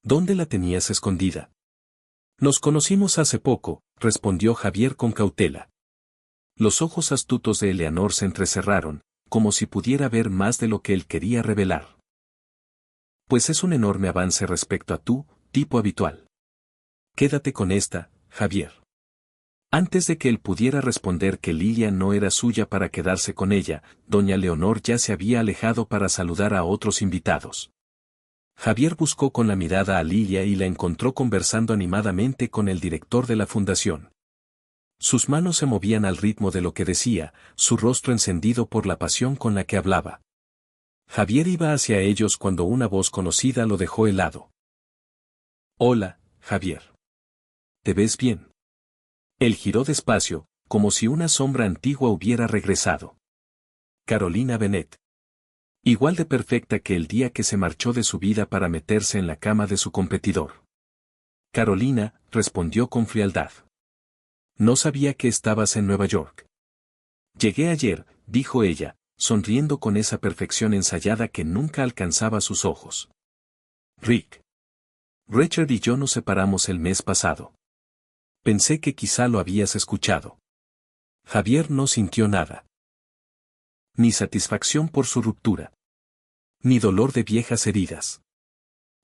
¿Dónde la tenías escondida? Nos conocimos hace poco, respondió Javier con cautela. Los ojos astutos de Eleanor se entrecerraron, como si pudiera ver más de lo que él quería revelar. Pues es un enorme avance respecto a tu tipo habitual. Quédate con esta, Javier. Antes de que él pudiera responder que Lilia no era suya para quedarse con ella, doña Leonor ya se había alejado para saludar a otros invitados. Javier buscó con la mirada a Lilia y la encontró conversando animadamente con el director de la fundación. Sus manos se movían al ritmo de lo que decía, su rostro encendido por la pasión con la que hablaba. Javier iba hacia ellos cuando una voz conocida lo dejó helado. Hola, Javier. ¿Te ves bien? Él giró despacio, como si una sombra antigua hubiera regresado. Carolina Bennett. Igual de perfecta que el día que se marchó de su vida para meterse en la cama de su competidor. Carolina, respondió con frialdad. No sabía que estabas en Nueva York. Llegué ayer, dijo ella, sonriendo con esa perfección ensayada que nunca alcanzaba sus ojos. Rick. Richard y yo nos separamos el mes pasado. Pensé que quizá lo habías escuchado. Javier no sintió nada. Ni satisfacción por su ruptura. Ni dolor de viejas heridas.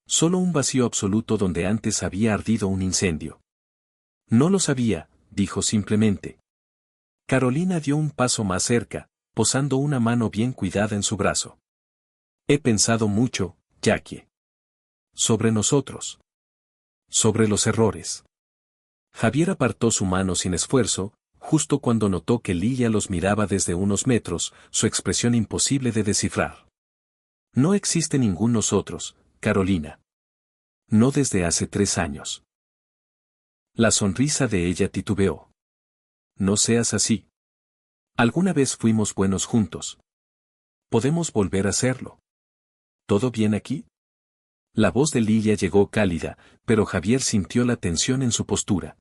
Solo un vacío absoluto donde antes había ardido un incendio. No lo sabía, dijo simplemente. Carolina dio un paso más cerca, posando una mano bien cuidada en su brazo. He pensado mucho, Jackie. Sobre nosotros. Sobre los errores. Javier apartó su mano sin esfuerzo, justo cuando notó que Lilia los miraba desde unos metros, su expresión imposible de descifrar. No existe ningún nosotros, Carolina. No desde hace 3 años. La sonrisa de ella titubeó. No seas así. Alguna vez fuimos buenos juntos. Podemos volver a serlo. ¿Todo bien aquí? La voz de Lilia llegó cálida, pero Javier sintió la tensión en su postura.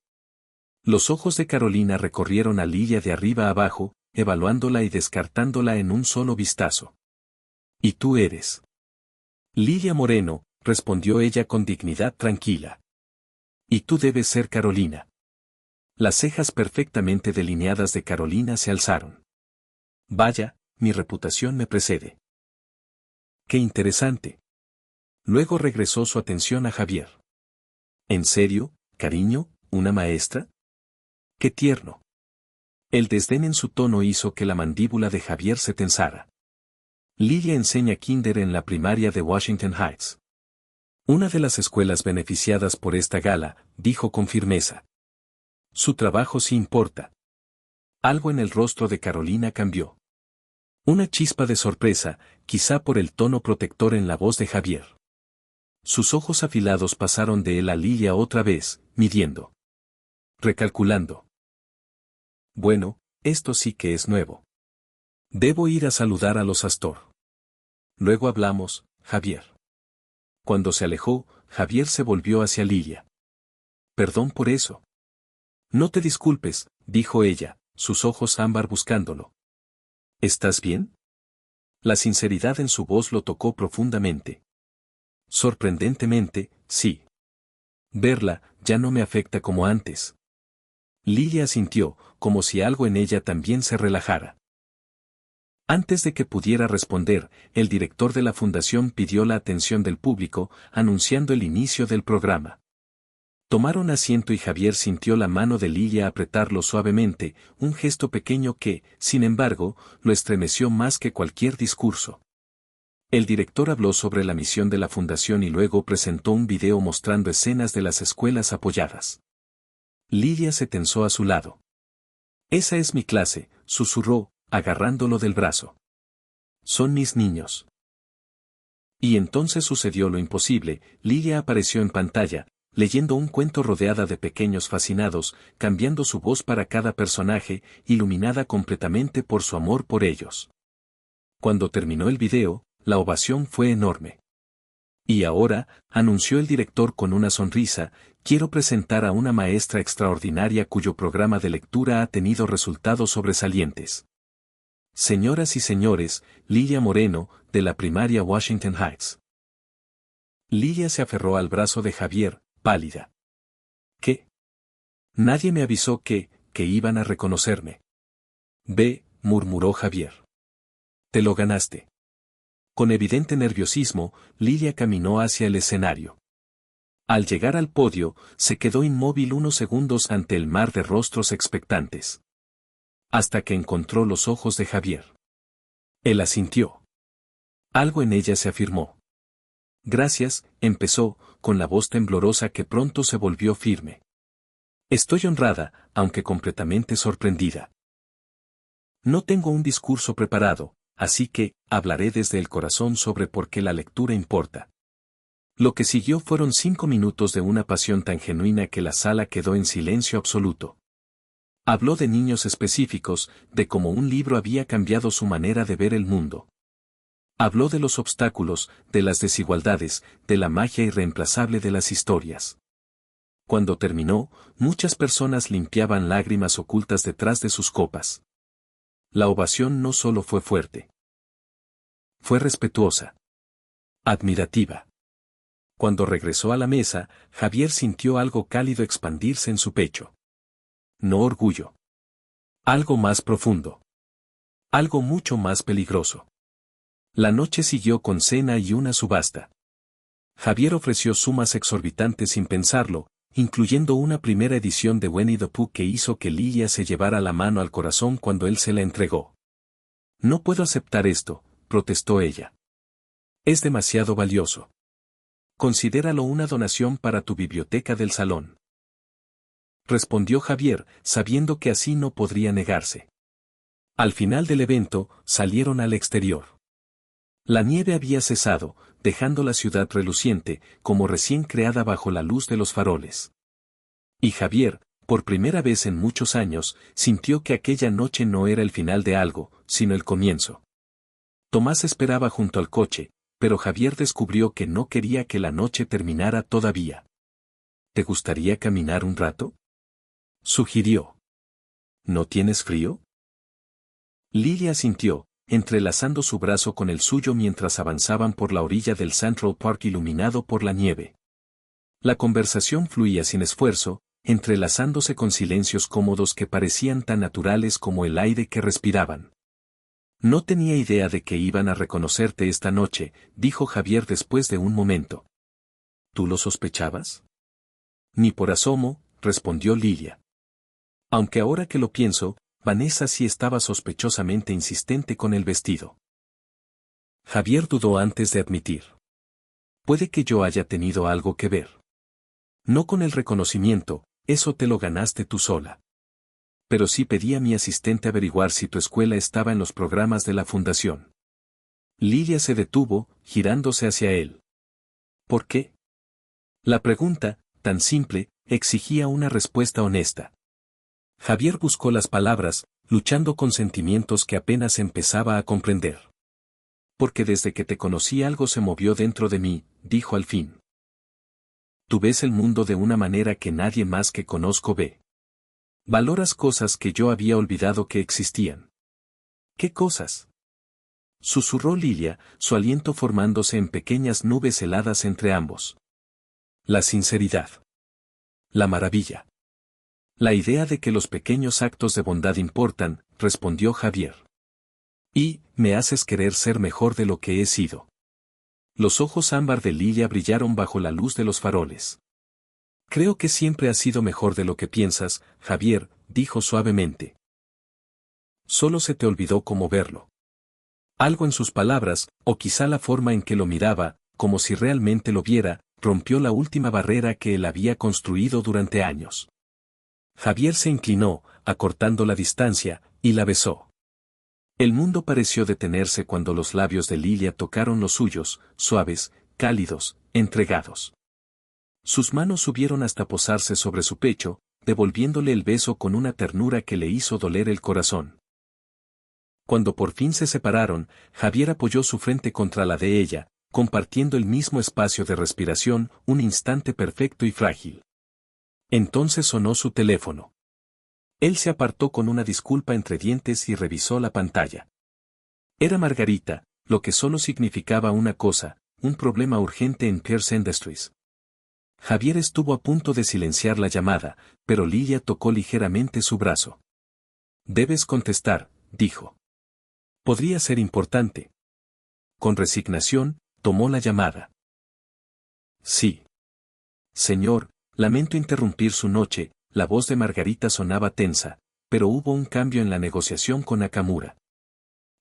Los ojos de Carolina recorrieron a Lilia de arriba a abajo, evaluándola y descartándola en un solo vistazo. ¿Y tú eres? Lilia Moreno, respondió ella con dignidad tranquila. Y tú debes ser Carolina. Las cejas perfectamente delineadas de Carolina se alzaron. Vaya, mi reputación me precede. Qué interesante. Luego regresó su atención a Javier. ¿En serio, cariño, una maestra? ¡Qué tierno! El desdén en su tono hizo que la mandíbula de Javier se tensara. Lilia enseña kinder en la primaria de Washington Heights. Una de las escuelas beneficiadas por esta gala, dijo con firmeza. Su trabajo sí importa. Algo en el rostro de Carolina cambió. Una chispa de sorpresa, quizá por el tono protector en la voz de Javier. Sus ojos afilados pasaron de él a Lilia otra vez, midiendo. Recalculando. Bueno, esto sí que es nuevo. Debo ir a saludar a los Astor. Luego hablamos, Javier. Cuando se alejó, Javier se volvió hacia Lilia. Perdón por eso. No te disculpes, dijo ella, sus ojos ámbar buscándolo. ¿Estás bien? La sinceridad en su voz lo tocó profundamente. Sorprendentemente, sí. Verla, ya no me afecta como antes. Lilia asintió, como si algo en ella también se relajara. Antes de que pudiera responder, el director de la fundación pidió la atención del público, anunciando el inicio del programa. Tomaron asiento y Javier sintió la mano de Lilia apretarlo suavemente, un gesto pequeño que, sin embargo, lo estremeció más que cualquier discurso. El director habló sobre la misión de la fundación y luego presentó un video mostrando escenas de las escuelas apoyadas. Lilia se tensó a su lado. Esa es mi clase, susurró, agarrándolo del brazo. Son mis niños. Y entonces sucedió lo imposible, Lilia apareció en pantalla, leyendo un cuento rodeada de pequeños fascinados, cambiando su voz para cada personaje, iluminada completamente por su amor por ellos. Cuando terminó el video, la ovación fue enorme. Y ahora, anunció el director con una sonrisa, quiero presentar a una maestra extraordinaria cuyo programa de lectura ha tenido resultados sobresalientes. Señoras y señores, Lilia Moreno, de la primaria Washington Heights. Lilia se aferró al brazo de Javier, pálida. ¿Qué? Nadie me avisó que iban a reconocerme. Ve, murmuró Javier. Te lo ganaste. Con evidente nerviosismo, Lilia caminó hacia el escenario. Al llegar al podio, se quedó inmóvil unos segundos ante el mar de rostros expectantes. Hasta que encontró los ojos de Javier. Él asintió. Algo en ella se afirmó. Gracias, empezó, con la voz temblorosa que pronto se volvió firme. Estoy honrada, aunque completamente sorprendida. No tengo un discurso preparado, así que, hablaré desde el corazón sobre por qué la lectura importa. Lo que siguió fueron 5 minutos de una pasión tan genuina que la sala quedó en silencio absoluto. Habló de niños específicos, de cómo un libro había cambiado su manera de ver el mundo. Habló de los obstáculos, de las desigualdades, de la magia irreemplazable de las historias. Cuando terminó, muchas personas limpiaban lágrimas ocultas detrás de sus copas. La ovación no solo fue fuerte. Fue respetuosa. Admirativa. Cuando regresó a la mesa, Javier sintió algo cálido expandirse en su pecho. No orgullo. Algo más profundo. Algo mucho más peligroso. La noche siguió con cena y una subasta. Javier ofreció sumas exorbitantes sin pensarlo, incluyendo una primera edición de Winnie the Pooh que hizo que Lilia se llevara la mano al corazón cuando él se la entregó. No puedo aceptar esto, protestó ella. Es demasiado valioso. Considéralo una donación para tu biblioteca del salón. Respondió Javier, sabiendo que así no podría negarse. Al final del evento, salieron al exterior. La nieve había cesado, dejando la ciudad reluciente, como recién creada bajo la luz de los faroles. Y Javier, por primera vez en muchos años, sintió que aquella noche no era el final de algo, sino el comienzo. Tomás esperaba junto al coche, pero Javier descubrió que no quería que la noche terminara todavía. ¿Te gustaría caminar un rato?, sugirió. ¿No tienes frío? Lilia asintió, entrelazando su brazo con el suyo mientras avanzaban por la orilla del Central Park iluminado por la nieve. La conversación fluía sin esfuerzo, entrelazándose con silencios cómodos que parecían tan naturales como el aire que respiraban. No tenía idea de que iban a reconocerte esta noche, dijo Javier después de un momento. ¿Tú lo sospechabas? Ni por asomo, respondió Lilia. Aunque ahora que lo pienso, Vanessa sí estaba sospechosamente insistente con el vestido. Javier dudó antes de admitir. Puede que yo haya tenido algo que ver. No con el reconocimiento, eso te lo ganaste tú sola. Pero sí pedí a mi asistente averiguar si tu escuela estaba en los programas de la fundación. Lilia se detuvo, girándose hacia él. ¿Por qué? La pregunta, tan simple, exigía una respuesta honesta. Javier buscó las palabras, luchando con sentimientos que apenas empezaba a comprender. Porque desde que te conocí algo se movió dentro de mí, dijo al fin. Tú ves el mundo de una manera que nadie más que conozco ve. Valoras cosas que yo había olvidado que existían. ¿Qué cosas?, susurró Lilia, su aliento formándose en pequeñas nubes heladas entre ambos. La sinceridad. La maravilla. La idea de que los pequeños actos de bondad importan, respondió Javier. Y, me haces querer ser mejor de lo que he sido. Los ojos ámbar de Lilia brillaron bajo la luz de los faroles. Creo que siempre has sido mejor de lo que piensas, Javier, dijo suavemente. Solo se te olvidó cómo verlo. Algo en sus palabras, o quizá la forma en que lo miraba, como si realmente lo viera, rompió la última barrera que él había construido durante años. Javier se inclinó, acortando la distancia, y la besó. El mundo pareció detenerse cuando los labios de Lilia tocaron los suyos, suaves, cálidos, entregados. Sus manos subieron hasta posarse sobre su pecho, devolviéndole el beso con una ternura que le hizo doler el corazón. Cuando por fin se separaron, Javier apoyó su frente contra la de ella, compartiendo el mismo espacio de respiración, un instante perfecto y frágil. Entonces sonó su teléfono. Él se apartó con una disculpa entre dientes y revisó la pantalla. Era Margarita, lo que solo significaba una cosa, un problema urgente en Pierce Industries. Javier estuvo a punto de silenciar la llamada, pero Lilia tocó ligeramente su brazo. Debes contestar, dijo. Podría ser importante. Con resignación, tomó la llamada. Sí. Señor, lamento interrumpir su noche. La voz de Margarita sonaba tensa, pero hubo un cambio en la negociación con Nakamura.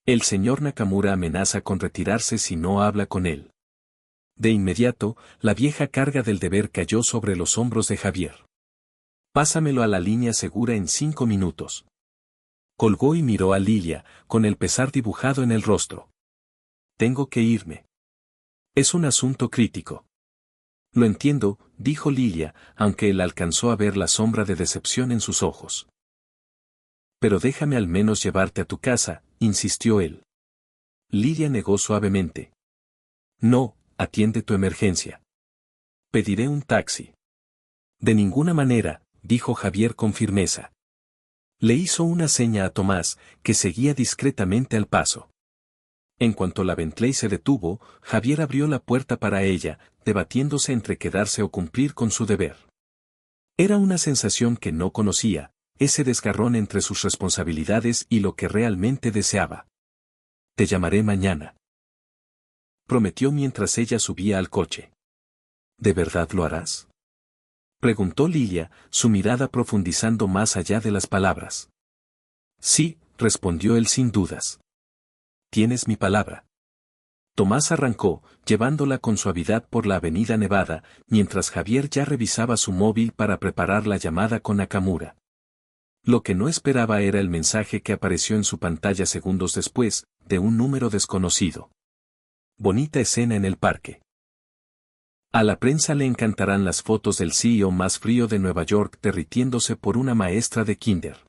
El señor Nakamura amenaza con retirarse si no habla con él. De inmediato, la vieja carga del deber cayó sobre los hombros de Javier. Pásamelo a la línea segura en 5 minutos. Colgó y miró a Lilia, con el pesar dibujado en el rostro. Tengo que irme. Es un asunto crítico. Lo entiendo, dijo Lilia, aunque él alcanzó a ver la sombra de decepción en sus ojos. Pero déjame al menos llevarte a tu casa, insistió él. Lilia negó suavemente. No, atiende tu emergencia. Pediré un taxi. De ninguna manera, dijo Javier con firmeza. Le hizo una seña a Tomás, que seguía discretamente al paso. En cuanto la Bentley se detuvo, Javier abrió la puerta para ella, debatiéndose entre quedarse o cumplir con su deber. Era una sensación que no conocía, ese desgarrón entre sus responsabilidades y lo que realmente deseaba. Te llamaré mañana. Prometió mientras ella subía al coche. ¿De verdad lo harás? Preguntó Lilia, su mirada profundizando más allá de las palabras. Sí, respondió él sin dudas. Tienes mi palabra. Tomás arrancó, llevándola con suavidad por la avenida Nevada, mientras Javier ya revisaba su móvil para preparar la llamada con Nakamura. Lo que no esperaba era el mensaje que apareció en su pantalla segundos después, de un número desconocido. Bonita escena en el parque. A la prensa le encantarán las fotos del CEO más frío de Nueva York derritiéndose por una maestra de kinder.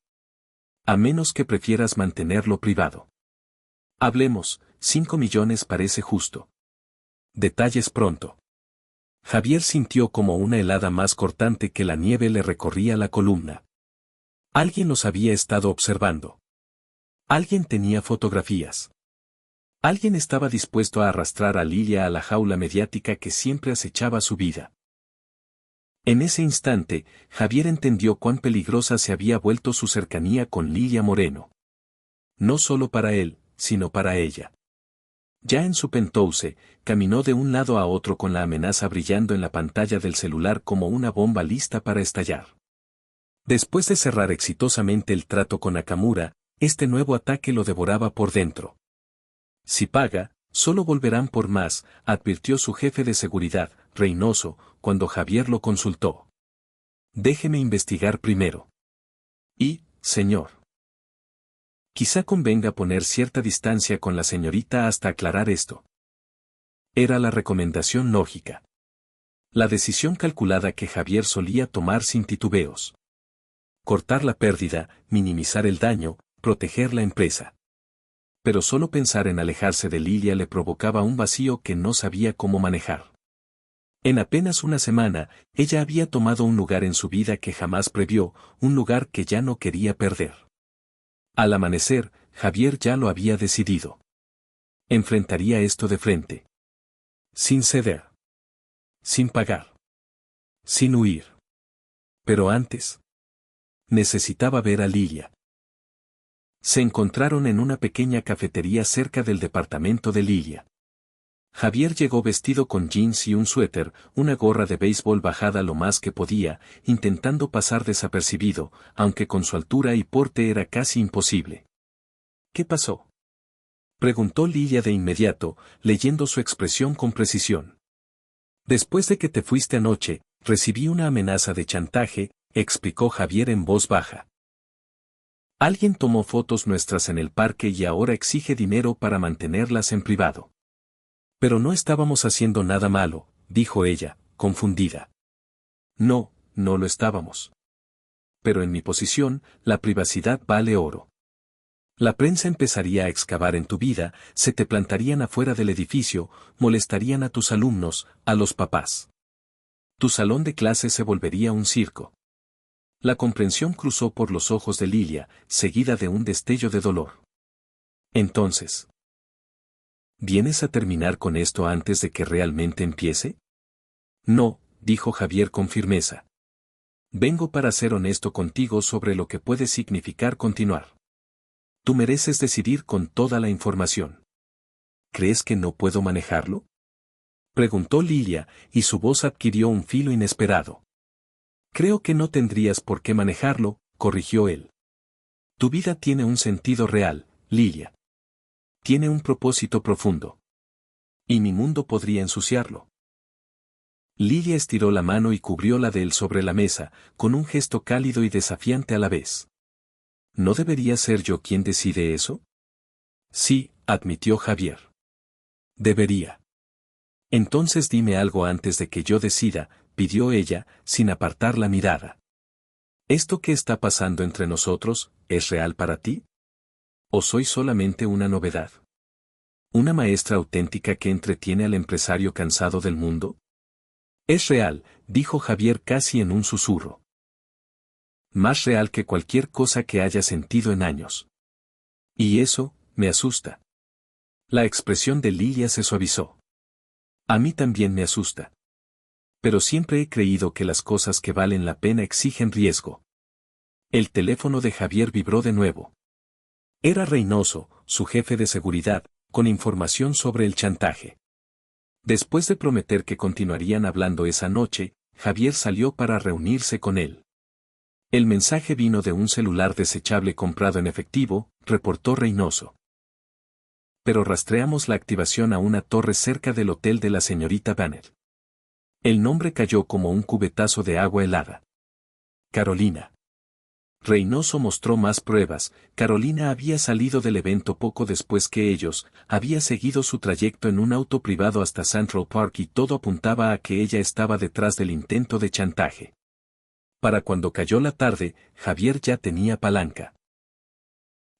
A menos que prefieras mantenerlo privado. Hablemos, 5 millones parece justo. Detalles pronto. Javier sintió como una helada más cortante que la nieve le recorría la columna. Alguien los había estado observando. Alguien tenía fotografías. Alguien estaba dispuesto a arrastrar a Lilia a la jaula mediática que siempre acechaba su vida. En ese instante, Javier entendió cuán peligrosa se había vuelto su cercanía con Lilia Moreno. No solo para él, sino para ella. Ya en su penthouse, caminó de un lado a otro con la amenaza brillando en la pantalla del celular como una bomba lista para estallar. Después de cerrar exitosamente el trato con Nakamura, este nuevo ataque lo devoraba por dentro. Si paga, solo volverán por más, advirtió su jefe de seguridad, Reynoso, cuando Javier lo consultó. Déjeme investigar primero. Y, señor. Quizá convenga poner cierta distancia con la señorita hasta aclarar esto. Era la recomendación lógica. La decisión calculada que Javier solía tomar sin titubeos. Cortar la pérdida, minimizar el daño, proteger la empresa. Pero solo pensar en alejarse de Lilia le provocaba un vacío que no sabía cómo manejar. En apenas una semana, ella había tomado un lugar en su vida que jamás previó, un lugar que ya no quería perder. Al amanecer, Javier ya lo había decidido. Enfrentaría esto de frente. Sin ceder. Sin pagar. Sin huir. Pero antes. Necesitaba ver a Lilia. Se encontraron en una pequeña cafetería cerca del departamento de Lilia. Javier llegó vestido con jeans y un suéter, una gorra de béisbol bajada lo más que podía, intentando pasar desapercibido, aunque con su altura y porte era casi imposible. ¿Qué pasó? Preguntó Lilia de inmediato, leyendo su expresión con precisión. Después de que te fuiste anoche, recibí una amenaza de chantaje, explicó Javier en voz baja. Alguien tomó fotos nuestras en el parque y ahora exige dinero para mantenerlas en privado. Pero no estábamos haciendo nada malo, dijo ella, confundida. No, no lo estábamos. Pero en mi posición, la privacidad vale oro. La prensa empezaría a excavar en tu vida, se te plantarían afuera del edificio, molestarían a tus alumnos, a los papás. Tu salón de clase se volvería un circo. La comprensión cruzó por los ojos de Lilia, seguida de un destello de dolor. Entonces. ¿Vienes a terminar con esto antes de que realmente empiece? No, dijo Javier con firmeza. Vengo para ser honesto contigo sobre lo que puede significar continuar. Tú mereces decidir con toda la información. ¿Crees que no puedo manejarlo? Preguntó Lilia, y su voz adquirió un filo inesperado. Creo que no tendrías por qué manejarlo, corrigió él. Tu vida tiene un sentido real, Lilia. Tiene un propósito profundo. Y mi mundo podría ensuciarlo. Lilia estiró la mano y cubrió la de él sobre la mesa, con un gesto cálido y desafiante a la vez. ¿No debería ser yo quien decide eso? Sí, admitió Javier. Debería. Entonces dime algo antes de que yo decida, pidió ella, sin apartar la mirada. ¿Esto que está pasando entre nosotros, es real para ti? ¿O soy solamente una novedad? ¿Una maestra auténtica que entretiene al empresario cansado del mundo? Es real, dijo Javier casi en un susurro. Más real que cualquier cosa que haya sentido en años. Y eso, me asusta. La expresión de Lilia se suavizó. A mí también me asusta. Pero siempre he creído que las cosas que valen la pena exigen riesgo. El teléfono de Javier vibró de nuevo. Era Reynoso, su jefe de seguridad, con información sobre el chantaje. Después de prometer que continuarían hablando esa noche, Javier salió para reunirse con él. El mensaje vino de un celular desechable comprado en efectivo, reportó Reynoso. Pero rastreamos la activación a una torre cerca del hotel de la señorita Banner. El nombre cayó como un cubetazo de agua helada. Carolina. Reynoso mostró más pruebas. Carolina había salido del evento poco después que ellos, había seguido su trayecto en un auto privado hasta Central Park y todo apuntaba a que ella estaba detrás del intento de chantaje. Para cuando cayó la tarde, Javier ya tenía palanca.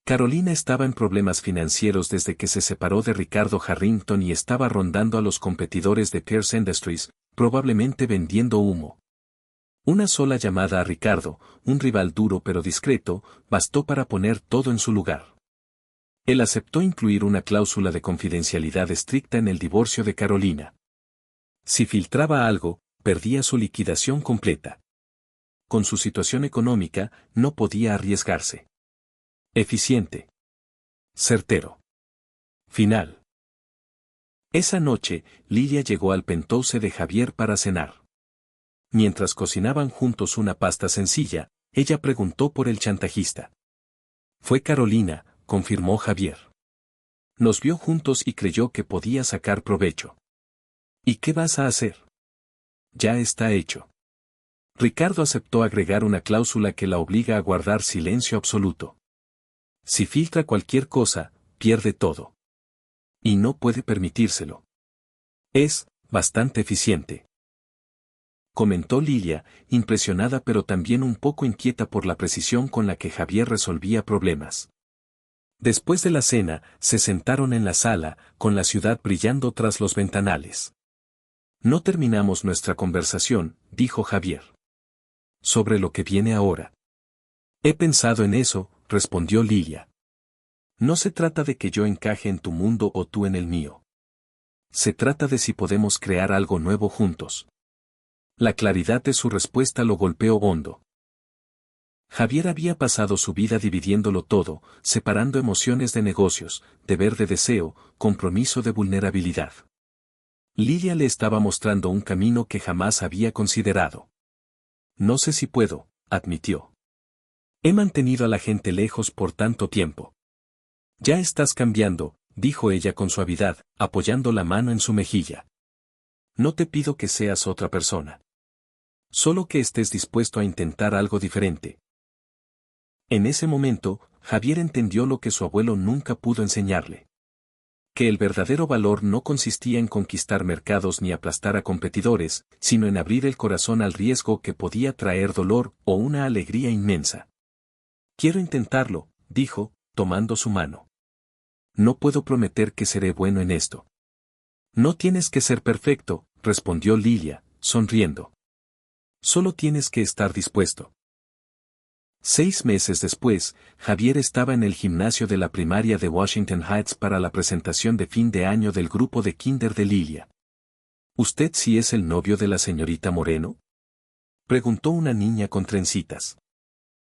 Carolina estaba en problemas financieros desde que se separó de Ricardo Harrington y estaba rondando a los competidores de Pierce Industries, probablemente vendiendo humo. Una sola llamada a Ricardo, un rival duro pero discreto, bastó para poner todo en su lugar. Él aceptó incluir una cláusula de confidencialidad estricta en el divorcio de Carolina. Si filtraba algo, perdía su liquidación completa. Con su situación económica, no podía arriesgarse. Eficiente. Certero. Final. Esa noche, Lilia llegó al penthouse de Javier para cenar. Mientras cocinaban juntos una pasta sencilla, ella preguntó por el chantajista. Fue Carolina, confirmó Javier. Nos vio juntos y creyó que podía sacar provecho. ¿Y qué vas a hacer? Ya está hecho. Ricardo aceptó agregar una cláusula que la obliga a guardar silencio absoluto. Si filtra cualquier cosa, pierde todo. Y no puede permitírselo. Es bastante eficiente. Comentó Lilia, impresionada pero también un poco inquieta por la precisión con la que Javier resolvía problemas. Después de la cena, se sentaron en la sala, con la ciudad brillando tras los ventanales. No terminamos nuestra conversación, dijo Javier. Sobre lo que viene ahora. He pensado en eso, respondió Lilia. No se trata de que yo encaje en tu mundo o tú en el mío. Se trata de si podemos crear algo nuevo juntos. La claridad de su respuesta lo golpeó hondo. Javier había pasado su vida dividiéndolo todo, separando emociones de negocios, deber de deseo, compromiso de vulnerabilidad. Lilia le estaba mostrando un camino que jamás había considerado. No sé si puedo, admitió. He mantenido a la gente lejos por tanto tiempo. Ya estás cambiando, dijo ella con suavidad, apoyando la mano en su mejilla. No te pido que seas otra persona. Solo que estés dispuesto a intentar algo diferente. En ese momento, Javier entendió lo que su abuelo nunca pudo enseñarle. Que el verdadero valor no consistía en conquistar mercados ni aplastar a competidores, sino en abrir el corazón al riesgo que podía traer dolor o una alegría inmensa. Quiero intentarlo, dijo, tomando su mano. No puedo prometer que seré bueno en esto. No tienes que ser perfecto, respondió Lilia, sonriendo. Solo tienes que estar dispuesto. 6 meses después, Javier estaba en el gimnasio de la primaria de Washington Heights para la presentación de fin de año del grupo de kinder de Lilia. ¿Usted sí es el novio de la señorita Moreno?, preguntó una niña con trencitas.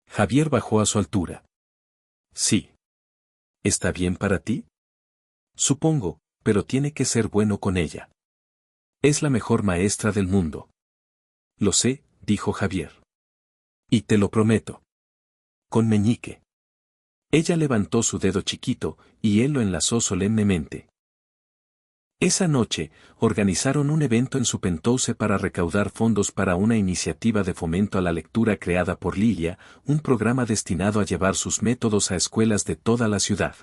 Javier bajó a su altura. Sí. ¿Está bien para ti? Supongo, pero tiene que ser bueno con ella. Es la mejor maestra del mundo. Lo sé, dijo Javier. Y te lo prometo. Con meñique. Ella levantó su dedo chiquito, y él lo enlazó solemnemente. Esa noche, organizaron un evento en su penthouse para recaudar fondos para una iniciativa de fomento a la lectura creada por Lilia, un programa destinado a llevar sus métodos a escuelas de toda la ciudad.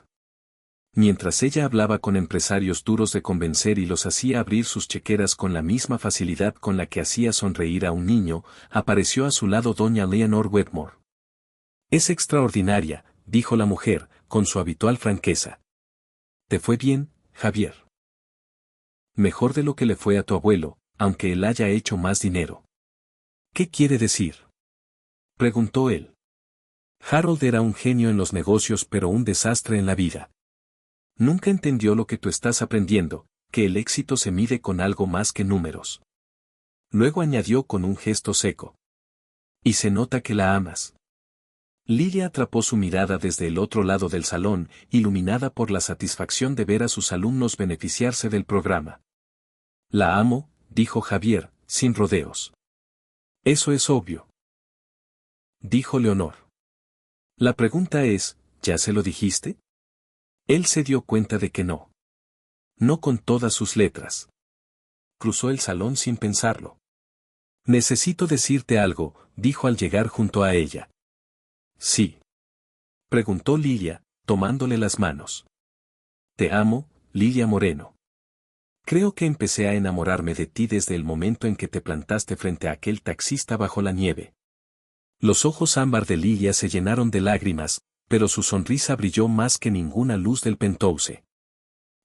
Mientras ella hablaba con empresarios duros de convencer y los hacía abrir sus chequeras con la misma facilidad con la que hacía sonreír a un niño, apareció a su lado doña Leonor Wetmore. Es extraordinaria, dijo la mujer, con su habitual franqueza. ¿Te fue bien, Javier? Mejor de lo que le fue a tu abuelo, aunque él haya hecho más dinero. ¿Qué quiere decir?, preguntó él. Harold era un genio en los negocios pero un desastre en la vida. Nunca entendió lo que tú estás aprendiendo, que el éxito se mide con algo más que números. Luego añadió con un gesto seco. Y se nota que la amas. Lilia atrapó su mirada desde el otro lado del salón, iluminada por la satisfacción de ver a sus alumnos beneficiarse del programa. La amo, dijo Javier, sin rodeos. Eso es obvio, dijo Leonor. La pregunta es, ¿ya se lo dijiste? Él se dio cuenta de que no. No con todas sus letras. Cruzó el salón sin pensarlo. Necesito decirte algo, dijo al llegar junto a ella. Sí. Preguntó Lilia, tomándole las manos. Te amo, Lilia Moreno. Creo que empecé a enamorarme de ti desde el momento en que te plantaste frente a aquel taxista bajo la nieve. Los ojos ámbar de Lilia se llenaron de lágrimas, pero su sonrisa brilló más que ninguna luz del penthouse.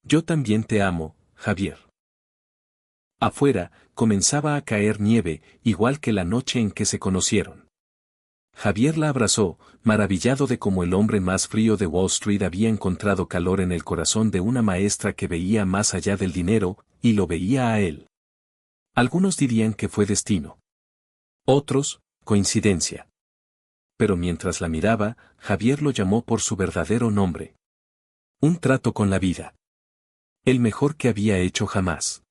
Yo también te amo, Javier. Afuera, comenzaba a caer nieve, igual que la noche en que se conocieron. Javier la abrazó, maravillado de cómo el hombre más frío de Wall Street había encontrado calor en el corazón de una maestra que veía más allá del dinero, y lo veía a él. Algunos dirían que fue destino. Otros, coincidencia. Pero mientras la miraba, Javier lo llamó por su verdadero nombre. Un trato con la vida. El mejor que había hecho jamás.